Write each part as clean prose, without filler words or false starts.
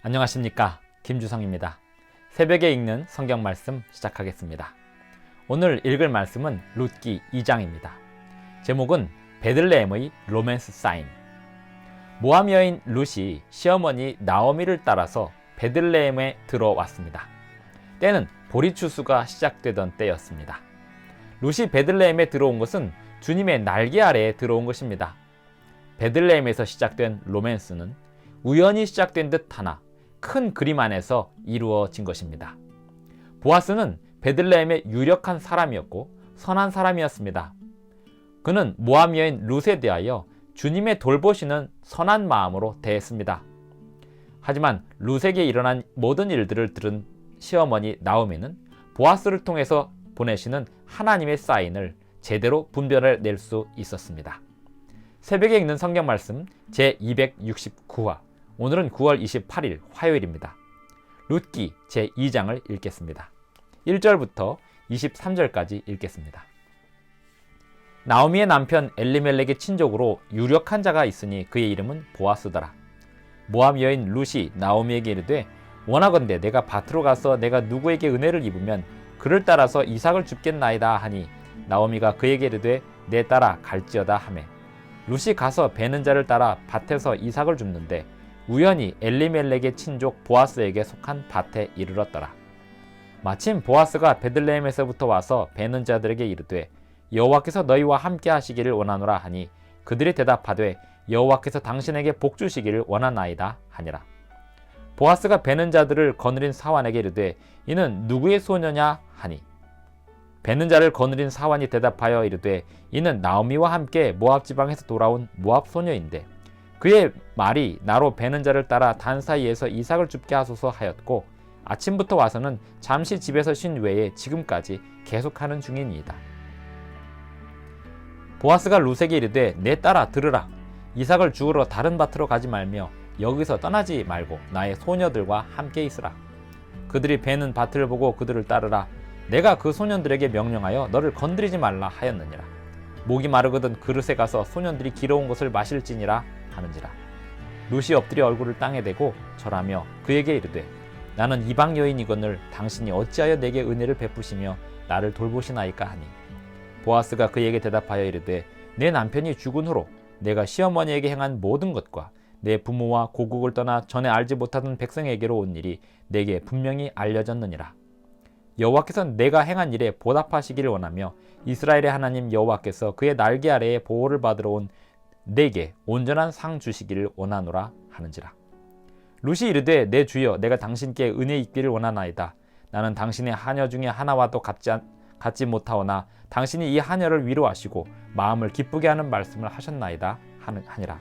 안녕하십니까, 김주성입니다. 새벽에 읽는 성경 말씀 시작하겠습니다. 오늘 읽을 말씀은 룻기 2장입니다. 제목은 베들레헴의 로맨스 사인. 모함 여인 룻이 시어머니 나오미를 따라서 베들레헴에 들어왔습니다. 때는 보리추수가 시작되던 때였습니다. 룻이 베들레헴에 들어온 것은 주님의 날개 아래에 들어온 것입니다. 베들레헴에서 시작된 로맨스는 우연히 시작된 듯하나 큰 그림 안에서 이루어진 것입니다. 보아스는 베들레헴의 유력한 사람이었고 선한 사람이었습니다. 그는 모함 여인 룻에 대하여 주님의 돌보시는 선한 마음으로 대했습니다. 하지만 룻에게 일어난 모든 일들을 들은 시어머니 나오미는 보아스를 통해서 보내시는 하나님의 사인을 제대로 분별해낼 수 있었습니다. 새벽에 읽는 성경 말씀 제269화, 오늘은 9월 28일 화요일입니다. 룻기 제2장을 읽겠습니다. 1절부터 23절까지 읽겠습니다. 나오미의 남편 엘리멜렉의 친족으로 유력한 자가 있으니 그의 이름은 보아스더라. 모함 여인 룻이 나오미에게 이르되 원하건대 내가 밭으로 가서 내가 누구에게 은혜를 입으면 그를 따라서 이삭을 줍겠나이다 하니 나오미가 그에게 이르되 내 따라 갈지어다 하매 룻이 가서 베는 자를 따라 밭에서 이삭을 줍는데 우연히 엘리멜렉의 친족 보아스에게 속한 밭에 이르렀더라. 마침 보아스가 베들레헴에서부터 와서 베는 자들에게 이르되 여호와께서 너희와 함께 하시기를 원하노라 하니 그들이 대답하되 여호와께서 당신에게 복 주시기를 원하나이다 하니라. 보아스가 베는 자들을 거느린 사환에게 이르되 이는 누구의 소녀냐 하니 베는 자를 거느린 사환이 대답하여 이르되 이는 나오미와 함께 모압 지방에서 돌아온 모압 소녀인데 그의 말이 나로 베는 자를 따라 단 사이에서 이삭을 줍게 하소서 하였고 아침부터 와서는 잠시 집에서 쉰 외에 지금까지 계속하는 중이니이다. 보아스가 룻에게 이르되 내 딸아 들으라. 이삭을 주우러 다른 밭으로 가지 말며 여기서 떠나지 말고 나의 소녀들과 함께 있으라. 그들이 베는 밭을 보고 그들을 따르라. 내가 그 소년들에게 명령하여 너를 건드리지 말라 하였느니라. 목이 마르거든 그릇에 가서 소년들이 길어온 것을 마실지니라 하는지라. 룻이 엎드려 얼굴을 땅에 대고 절하며 그에게 이르되 나는 이방 여인이거늘 당신이 어찌하여 내게 은혜를 베푸시며 나를 돌보시나이까 하니 보아스가 그에게 대답하여 이르되 내 남편이 죽은 후로 내가 시어머니에게 행한 모든 것과 내 부모와 고국을 떠나 전에 알지 못하던 백성에게로 온 일이 내게 분명히 알려졌느니라. 여호와께서 내가 행한 일에 보답하시기를 원하며 이스라엘의 하나님 여호와께서 그의 날개 아래에 보호를 받으러 온 내게 온전한 상 주시기를 원하노라 하는지라. 룻이 이르되 내 주여 내가 당신께 은혜 있기를 원하나이다. 나는 당신의 하녀 중에 하나와도 같지 못하오나 당신이 이 하녀를 위로하시고 마음을 기쁘게 하는 말씀을 하셨나이다 하니라.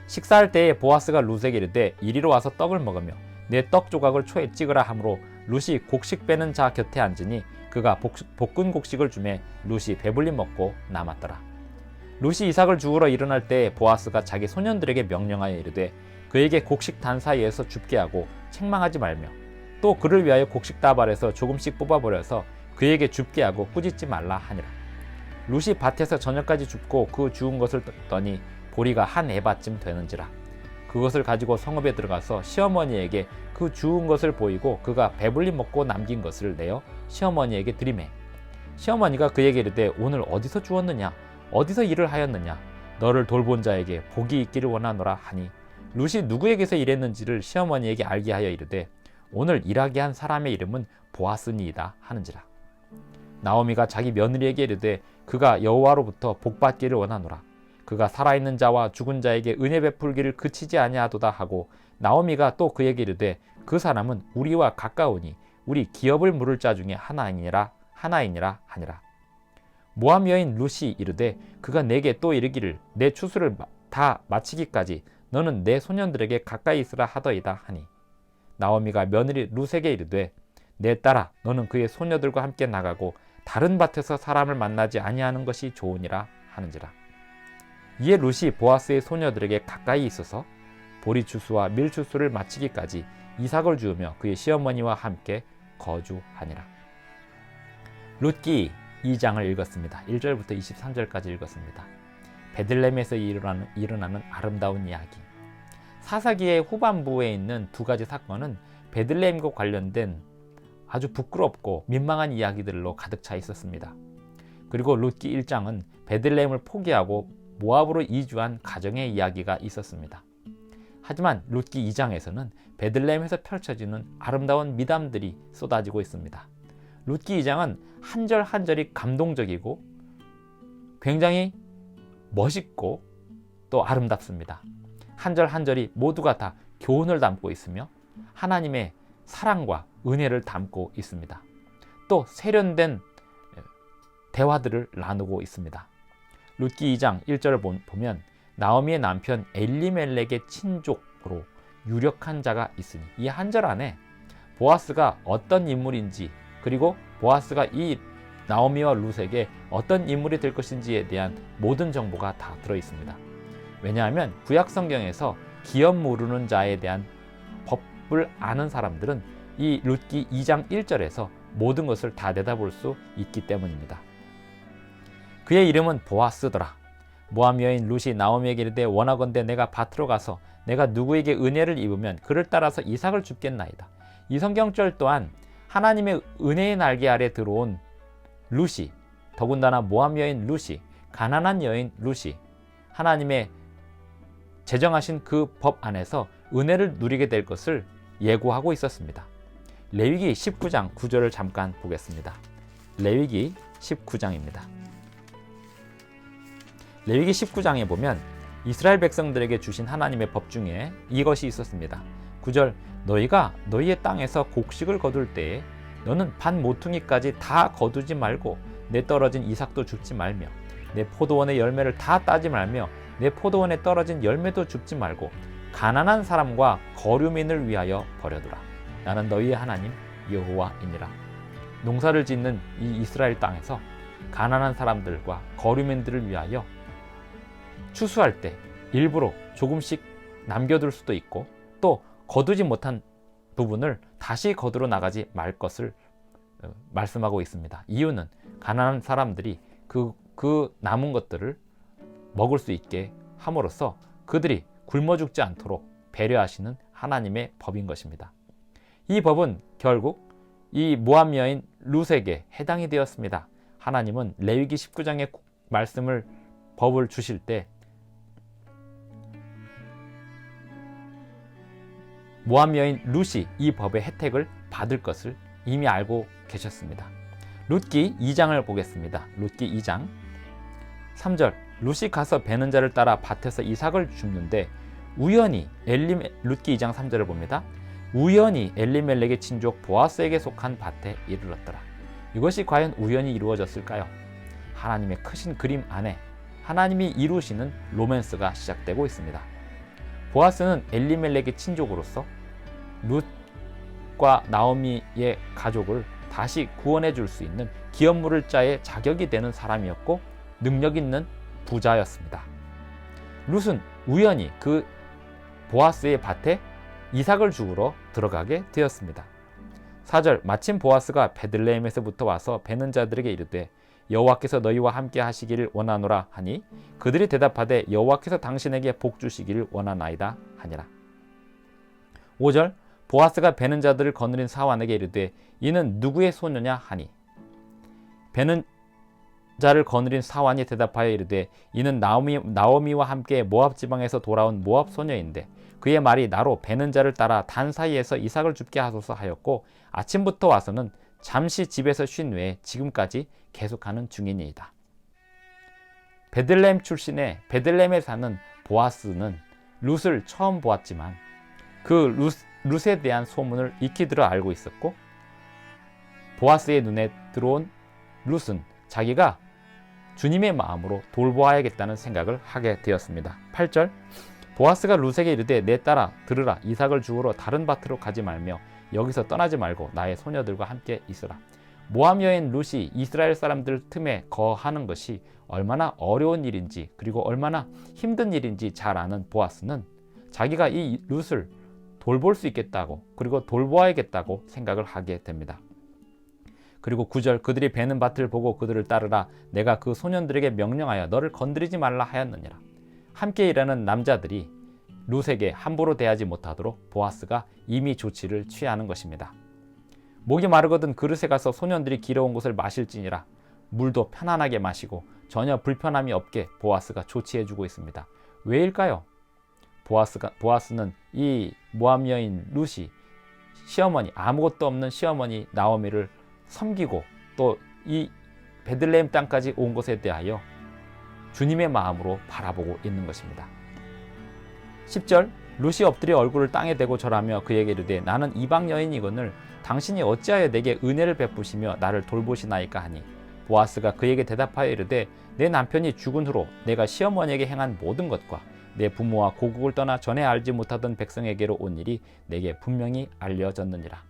식사할 때에 보아스가 룻에게 이르되 이리로 와서 떡을 먹으며 내 떡 조각을 초에 찍으라 하므로 룻이 곡식 빼는 자 곁에 앉으니 그가 볶은 곡식을 주매 룻이 배불리 먹고 남았더라. 룻이 이삭을 주우러 일어날 때 보아스가 자기 소년들에게 명령하여 이르되 그에게 곡식 단 사이에서 줍게 하고 책망하지 말며 또 그를 위하여 곡식 다발에서 조금씩 뽑아버려서 그에게 줍게 하고 꾸짖지 말라 하니라. 룻이 밭에서 저녁까지 줍고 그 주운 것을 떴더니 보리가 한 에바쯤 되는지라. 그것을 가지고 성읍에 들어가서 시어머니에게 그 주운 것을 보이고 그가 배불리 먹고 남긴 것을 내어 시어머니에게 드리매 시어머니가 그에게 이르되 오늘 어디서 주었느냐 어디서 일을 하였느냐 너를 돌본 자에게 복이 있기를 원하노라 하니 룻이 누구에게서 일했는지를 시어머니에게 알게 하여 이르되 오늘 일하게 한 사람의 이름은 보아스니이다 하는지라. 나오미가 자기 며느리에게 이르되 그가 여호와로부터 복받기를 원하노라. 그가 살아있는 자와 죽은 자에게 은혜 베풀기를 그치지 아니하도다 하고 나오미가 또 그에게 이르되 그 사람은 우리와 가까우니 우리 기업을 물을 자 중에 하나이니라 하니라. 모함 여인 룻이 이르되 그가 내게 또 이르기를 내 추수를 다 마치기까지 너는 내 소년들에게 가까이 있으라 하더이다 하니 나오미가 며느리 룻에게 이르되 내 딸아 너는 그의 소녀들과 함께 나가고 다른 밭에서 사람을 만나지 아니하는 것이 좋으니라 하는지라. 이에 룻이 보아스의 소녀들에게 가까이 있어서 보리추수와 밀추수를 마치기까지 이삭을 주우며 그의 시어머니와 함께 거주하니라. 룻기 2장을 읽었습니다. 1절부터 23절까지 읽었습니다. 베들레헴에서 일어나는 아름다운 이야기. 사사기의 후반부에 있는 두 가지 사건은 베들레헴과 관련된 아주 부끄럽고 민망한 이야기들로 가득 차 있었습니다. 그리고 룻기 1장은 베들레헴을 포기하고 모압으로 이주한 가정의 이야기가 있었습니다. 하지만 룻기 2장에서는 베들레헴에서 펼쳐지는 아름다운 미담들이 쏟아지고 있습니다. 룻기 2장은 한 절 한 절이 감동적이고 굉장히 멋있고 또 아름답습니다. 한 절 한 절이 모두가 다 교훈을 담고 있으며 하나님의 사랑과 은혜를 담고 있습니다. 또 세련된 대화들을 나누고 있습니다. 룻기 2장 1절을 보면 나오미의 남편 엘리멜렉의 친족으로 유력한 자가 있으니, 이 한 절 안에 보아스가 어떤 인물인지, 그리고 보아스가 이 나오미와 룻에게 어떤 인물이 될 것인지에 대한 모든 정보가 다 들어 있습니다. 왜냐하면 구약 성경에서 기업 모르는 자에 대한 법을 아는 사람들은 이 룻기 2장 1절에서 모든 것을 다 내다볼 수 있기 때문입니다. 그의 이름은 보아스더라. 모압 여인 룻이 나오미에게 이르되 원하건대 내가 밭으로 가서 내가 누구에게 은혜를 입으면 그를 따라서 이삭을 줍겠나이다. 이 성경절 또한 하나님의 은혜의 날개 아래 들어온 룻이, 더군다나 모압 여인 룻이, 가난한 여인 룻이 하나님의 제정하신 그 법 안에서 은혜를 누리게 될 것을 예고하고 있었습니다. 레위기 19장 9절을 잠깐 보겠습니다. 레위기 19장입니다. 레위기 19장에 보면 이스라엘 백성들에게 주신 하나님의 법 중에 이것이 있었습니다. 9절, 너희가 너희의 땅에서 곡식을 거둘 때에 너는 반 모퉁이까지 다 거두지 말고 내 떨어진 이삭도 줍지 말며 내 포도원의 열매를 다 따지 말며 내 포도원에 떨어진 열매도 줍지 말고 가난한 사람과 거류민을 위하여 버려두라. 나는 너희의 하나님 여호와이니라. 농사를 짓는 이 이스라엘 땅에서 가난한 사람들과 거류민들을 위하여 추수할 때 일부러 조금씩 남겨둘 수도 있고, 또 거두지 못한 부분을 다시 거두러 나가지 말 것을 말씀하고 있습니다. 이유는 가난한 사람들이 그 남은 것들을 먹을 수 있게 함으로써 그들이 굶어 죽지 않도록 배려하시는 하나님의 법인 것입니다. 이 법은 결국 이 모압 여인 룻에게 해당이 되었습니다. 하나님은 레위기 19장의 말씀을 법을 주실 때 모압 여인 룻이 이 법의 혜택을 받을 것을 이미 알고 계셨습니다. 룻기 2장을 보겠습니다. 룻기 2장 3절, 룻이 가서 베는 자를 따라 밭에서 이삭을 줍는데 우연히 룻기 2장 3절을 봅니다. 우연히 엘리멜렉의 친족 보아스에게 속한 밭에 이르렀더라. 이것이 과연 우연히 이루어졌을까요? 하나님의 크신 그림 안에 하나님이 이루시는 로맨스가 시작되고 있습니다. 보아스는 엘리멜렉의 친족으로서 룻과 나오미의 가족을 다시 구원해 줄 수 있는 기업 물을 자의 자격이 되는 사람이었고 능력 있는 부자였습니다. 룻은 우연히 그 보아스의 밭에 이삭을 주우러 들어가게 되었습니다. 4절, 마침 보아스가 베들레헴에서부터 와서 베는 자들에게 이르되 여호와께서 너희와 함께 하시기를 원하노라 하니 그들이 대답하되 여호와께서 당신에게 복 주시기를 원하나이다 하니라. 5절, 보아스가 베는 자들을 거느린 사환에게 이르되 이는 누구의 소녀냐 하니 베는 자를 거느린 사환이 대답하여 이르되 이는 나오미와 함께 모압 지방에서 돌아온 모압 소녀인데 그의 말이 나로 베는 자를 따라 단 사이에서 이삭을 줍게 하소서 하였고 아침부터 와서는 잠시 집에서 쉰 후에 지금까지 계속하는 중이니이다. 베들레헴 출신의 베들레헴에 사는 보아스는 룻을 처음 보았지만 그 룻에 대한 소문을 익히 들어 알고 있었고 보아스의 눈에 들어온 룻은 자기가 주님의 마음으로 돌보아야겠다는 생각을 하게 되었습니다. 8절, 보아스가 룻에게 이르되 내 딸아 들으라. 이삭을 주우러 다른 밭으로 가지 말며 여기서 떠나지 말고 나의 소녀들과 함께 있으라. 모압 여인 룻이 이스라엘 사람들 틈에 거하는 것이 얼마나 어려운 일인지 그리고 얼마나 힘든 일인지 잘 아는 보아스는 자기가 이 룻을 돌볼 수 있겠다고 그리고 돌보아야겠다고 생각을 하게 됩니다. 그리고 9절, 그들이 베는 밭을 보고 그들을 따르라. 내가 그 소년들에게 명령하여 너를 건드리지 말라 하였느니라. 함께 일하는 남자들이 룻에게 함부로 대하지 못하도록 보아스가 이미 조치를 취하는 것입니다. 목이 마르거든 그릇에 가서 소년들이 길어온 것을 마실지니라. 물도 편안하게 마시고 전혀 불편함이 없게 보아스가 조치해주고 있습니다. 왜일까요? 보아스는 이 모압 여인 룻이 시어머니, 아무것도 없는 시어머니 나오미를 섬기고 또 이 베들레헴 땅까지 온 것에 대하여 주님의 마음으로 바라보고 있는 것입니다. 10절, 룻이 엎드려 얼굴을 땅에 대고 절하며 그에게 이르되 나는 이방 여인이거늘 당신이 어찌하여 내게 은혜를 베푸시며 나를 돌보시나이까 하니 보아스가 그에게 대답하여 이르되 내 남편이 죽은 후로 내가 시어머니에게 행한 모든 것과 내 부모와 고국을 떠나 전에 알지 못하던 백성에게로 온 일이 내게 분명히 알려졌느니라.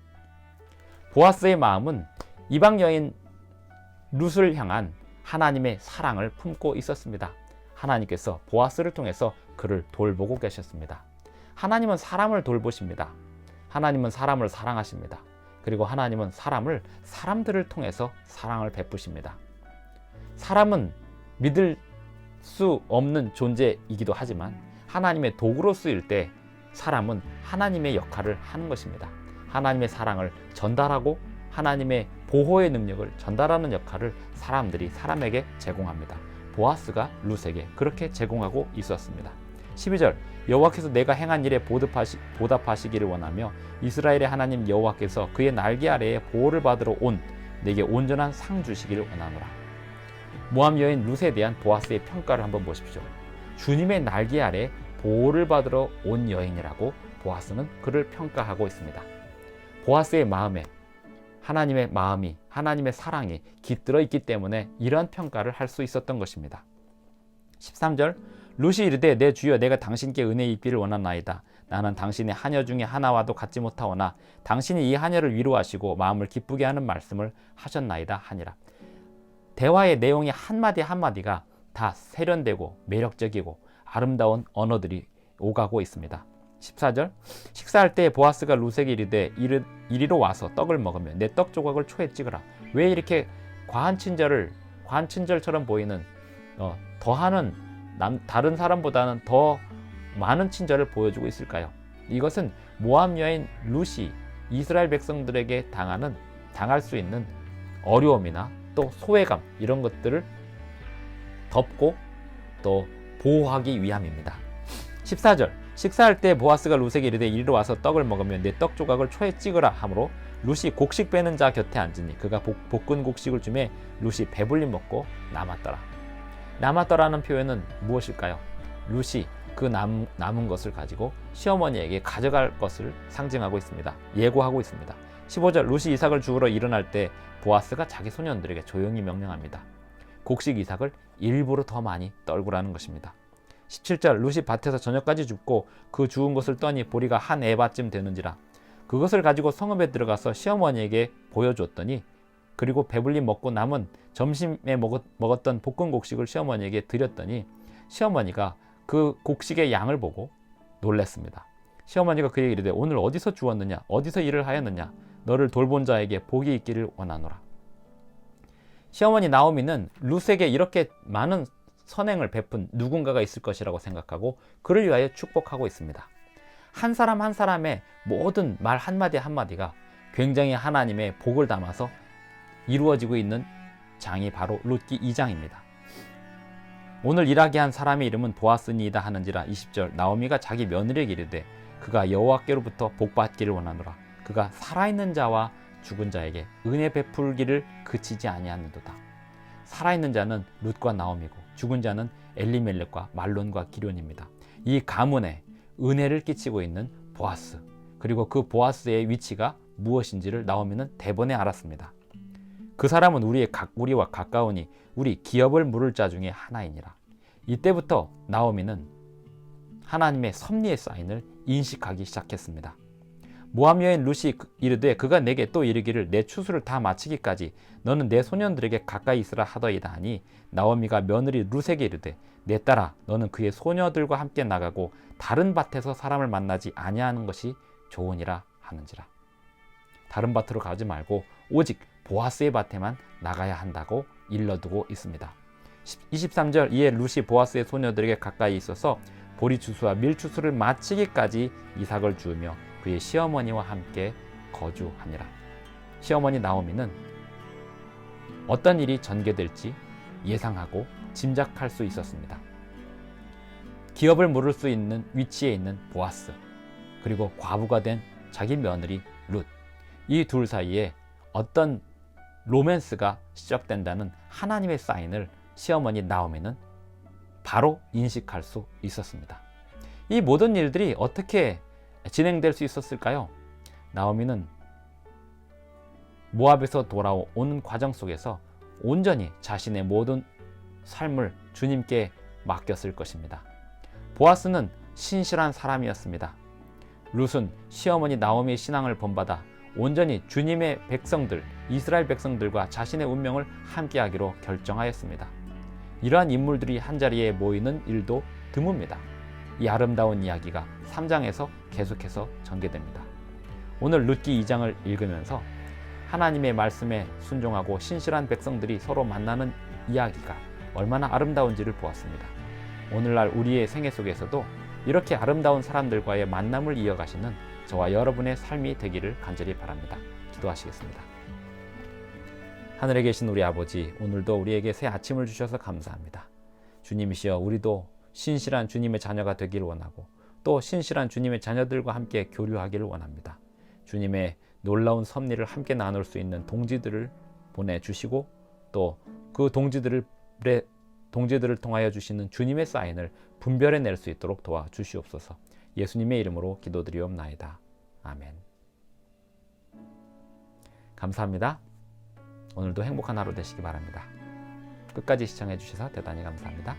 보아스의 마음은 이방 여인 룻을 향한 하나님의 사랑을 품고 있었습니다. 하나님께서 보아스를 통해서 그를 돌보고 계셨습니다. 하나님은 사람을 돌보십니다. 하나님은 사람을 사랑하십니다. 그리고 하나님은 사람들을 통해서 사랑을 베푸십니다. 사람은 믿을 수 없는 존재이기도 하지만 하나님의 도구로 쓰일 때 사람은 하나님의 역할을 하는 것입니다. 하나님의 사랑을 전달하고 하나님의 보호의 능력을 전달하는 역할을 사람들이 사람에게 제공합니다. 보아스가 룻에게 그렇게 제공하고 있었습니다. 12절, 여호와께서 내가 행한 일에 보답하시기를 원하며 이스라엘의 하나님 여호와께서 그의 날개 아래에 보호를 받으러 온 내게 온전한 상 주시기를 원하노라. 모압 여인 룻에 대한 보아스의 평가를 한번 보십시오. 주님의 날개 아래 보호를 받으러 온 여인이라고 보아스는 그를 평가하고 있습니다. 보아스의 마음에 하나님의 마음이, 하나님의 사랑이 깃들어 있기 때문에 이러한 평가를 할 수 있었던 것입니다. 13절, 룻이 이르되 내 주여 내가 당신께 은혜 입기를 원하나이다. 나는 당신의 하녀 중에 하나와도 같지 못하오나 당신이 이 하녀를 위로하시고 마음을 기쁘게 하는 말씀을 하셨나이다 하니라. 대화의 내용이 한마디 한마디가 다 세련되고 매력적이고 아름다운 언어들이 오가고 있습니다. 14절, 식사할 때 보아스가 룻에게 이르되 이리로 와서 떡을 먹으며 내 떡 조각을 초에 찍으라. 왜 이렇게 과한 친절처럼 보이는 더하는 다른 사람보다는 더 많은 친절을 보여주고 있을까요? 이것은 모압 여인 룻이 이스라엘 백성들에게 당할 수 있는 어려움이나 또 소외감 이런 것들을 덮고 또 보호하기 위함입니다. 14절, 식사할 때 보아스가 룻에게 이르되 이리로 와서 떡을 먹으며 내 떡 조각을 초에 찍으라 하므로 룻이 곡식 빼는 자 곁에 앉으니 그가 볶은 곡식을 주매 룻이 배불리 먹고 남았더라. 남았더라는 표현은 무엇일까요? 룻이 그 남은 것을 가지고 시어머니에게 가져갈 것을 상징하고 있습니다. 예고하고 있습니다. 15절, 룻이 이삭을 주우러 일어날 때 보아스가 자기 소년들에게 조용히 명령합니다. 곡식 이삭을 일부러 더 많이 떨구라는 것입니다. 17절, 룻이 밭에서 저녁까지 줍고 그 주운 것을 떠니 보리가 한 에바쯤 되는지라. 그것을 가지고 성읍에 들어가서 시어머니에게 보여줬더니 그리고 배불리 먹고 남은 점심에 먹었던 볶은 곡식을 시어머니에게 드렸더니 시어머니가 그 곡식의 양을 보고 놀랐습니다. 시어머니가 그에게 이르되 오늘 어디서 주웠느냐? 어디서 일을 하였느냐? 너를 돌본 자에게 복이 있기를 원하노라. 시어머니 나오미는 룻에게 이렇게 많은 선행을 베푼 누군가가 있을 것이라고 생각하고 그를 위하여 축복하고 있습니다. 한 사람 한 사람의 모든 말 한마디 한마디가 굉장히 하나님의 복을 담아서 이루어지고 있는 장이 바로 룻기 2장입니다. 오늘 일하게 한 사람의 이름은 보아스니이다 하는지라. 20절, 나오미가 자기 며느리에게 이르되 그가 여호와께로부터 복받기를 원하노라. 그가 살아있는 자와 죽은 자에게 은혜 베풀기를 그치지 아니하는도다. 살아있는 자는 룻과 나오미고 죽은 자는 엘리멜렉과 말론과 기련입니다. 이 가문에 은혜를 끼치고 있는 보아스, 그리고 그 보아스의 위치가 무엇인지를 나오미는 대번에 알았습니다. 그 사람은 우리와 가까우니 우리 기업을 물을 자 중에 하나이니라. 이때부터 나오미는 하나님의 섭리의 사인을 인식하기 시작했습니다. 모압 여인 룻이 이르되 그가 내게 또 이르기를 내 추수를 다 마치기까지 너는 내 소년들에게 가까이 있으라 하더이다 하니 나오미가 며느리 룻에게 이르되 내 딸아 너는 그의 소녀들과 함께 나가고 다른 밭에서 사람을 만나지 아니하는 것이 좋으니라 하는지라. 다른 밭으로 가지 말고 오직 보아스의 밭에만 나가야 한다고 일러두고 있습니다. 23절, 이에 룻이 보아스의 소녀들에게 가까이 있어서 보리추수와 밀추수를 마치기까지 이삭을 주우며 그의 시어머니와 함께 거주하니라. 시어머니 나오미는 어떤 일이 전개될지 예상하고 짐작할 수 있었습니다. 기업을 물을 수 있는 위치에 있는 보아스, 그리고 과부가 된 자기 며느리 룻, 이 둘 사이에 어떤 로맨스가 시작된다는 하나님의 사인을 시어머니 나오미는 바로 인식할 수 있었습니다. 이 모든 일들이 어떻게 진행될 수 있었을까요? 나오미는 모압에서 돌아오는 과정 속에서 온전히 자신의 모든 삶을 주님께 맡겼을 것입니다. 보아스는 신실한 사람이었습니다. 룻은 시어머니 나오미의 신앙을 본받아 온전히 주님의 백성들, 이스라엘 백성들과 자신의 운명을 함께하기로 결정하였습니다. 이러한 인물들이 한자리에 모이는 일도 드뭅니다. 이 아름다운 이야기가 3장에서 계속해서 전개됩니다. 오늘 룻기 2장을 읽으면서 하나님의 말씀에 순종하고 신실한 백성들이 서로 만나는 이야기가 얼마나 아름다운지를 보았습니다. 오늘날 우리의 생애 속에서도 이렇게 아름다운 사람들과의 만남을 이어가시는 저와 여러분의 삶이 되기를 간절히 바랍니다. 기도하시겠습니다. 하늘에 계신 우리 아버지, 오늘도 우리에게 새 아침을 주셔서 감사합니다. 주님이시여, 우리도 신실한 주님의 자녀가 되기를 원하고 또 신실한 주님의 자녀들과 함께 교류하기를 원합니다. 주님의 놀라운 섭리를 함께 나눌 수 있는 동지들을 보내주시고 또 그 동지들을 통하여 주시는 주님의 사인을 분별해낼 수 있도록 도와주시옵소서. 예수님의 이름으로 기도드리옵나이다. 아멘. 감사합니다. 오늘도 행복한 하루 되시기 바랍니다. 끝까지 시청해 주셔서 대단히 감사합니다.